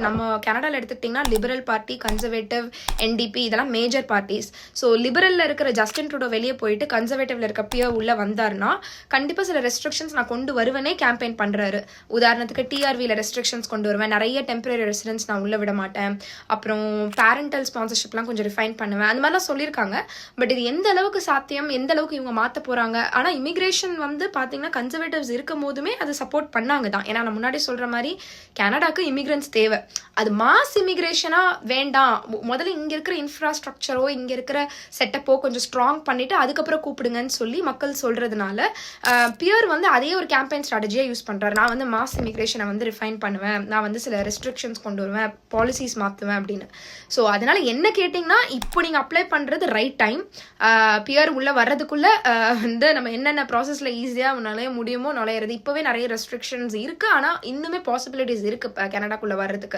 நம்ம கனடாவில் எடுத்துக்கிட்டிங்கன்னா லிபரல் பார்ட்டி, கன்சர்வேட்டிவ், என்டிபி இதெல்லாம் மேஜர் பார்ட்டிஸ். ஸோ லிபரலில் இருக்கிற ஜஸ்டின் ட்ரூடோ வெளியே போயிட்டு கன்சர்வேட்டிவ்ல இருக்க பியர் உள்ளே வந்தாருன்னா கண்டிப்பாக சில ரெஸ்ட்ரிக்ஷன்ஸ் நான் கொண்டு வருவேனே கேம்பெயின் பண்ணுறாரு. உதாரணத்துக்கு டிஆர்வியில் ரெஸ்ட்ரிக்ஷன்ஸ் கொண்டு வருவேன், நிறைய டெம்பரரி ரெசிடென்ட்ஸ் நான் உள்ளே விட மாட்டேன், அப்புறம் பேரண்டல் ஸ்பான்சர்ஷிப்லாம் கொஞ்சம் ரிஃபைன் பண்ணுவேன், அந்த மாதிரிலாம் சொல்லியிருக்காங்க. பட் இது எந்த அளவுக்கு சாத்தியம், எந்த அளவுக்கு இவங்க மாற்ற போகிறாங்க? ஆனால் இமிக்ரேஷன் வந்து பார்த்தீங்கன்னா கன்சர்வேட்டிவ்ஸ் இருக்கும் போதுமே அது சப்போர்ட் பண்ணாங்க தான். ஏன்னா நான் முன்னாடி சொல்கிற மாதிரி கனடாக்கு இமிக்ரெண்ட்ஸ் தேவை. அது மாஸ் இமிக்ரேஷனா வேண்டாம், முதல்ல இங்க இருக்கிற இன்ஃப்ராஸ்ட்ரக்சரோ இங்க இருக்கிற செட்டப்போ கொஞ்சம் ஸ்ட்ராங் பண்ணிட்டு அதுக்கப்புறம் கூப்பிடுங்கன்னு சொல்லி மக்கள் சொல்றதுனால பியர் வந்து அதே ஒரு கேம்பெயின் ஸ்ட்ராட்டஜியா யூஸ் பண்றாரு. நான் வந்து மாஸ் இமிக்ரேஷனை வந்து ரிஃபைன் பண்ணுவேன், நான் வந்து சில ரெஸ்ட்ரிக்ஷன்ஸ் கொண்டு வருவேன், பாலிசிஸ் மாற்றுவேன் அப்படின்னு. ஸோ அதனால என்ன கேட்டிங்கன்னா இப்போ நீங்கள் அப்ளை பண்ணுறது ரைட் டைம். பியர் உள்ள வர்றதுக்குள்ள வந்து நம்ம என்னென்ன ப்ராசஸில் ஈஸியாக நுழைய முடியுமோ நுழையிறது. இப்போவே நிறைய ரெஸ்ட்ரிக்ஷன்ஸ் இருக்குது, ஆனால் இன்னுமே பாசிபிலிட்டிஸ் இருக்குது கனடாக்குள்ளே வர்றதுக்கு.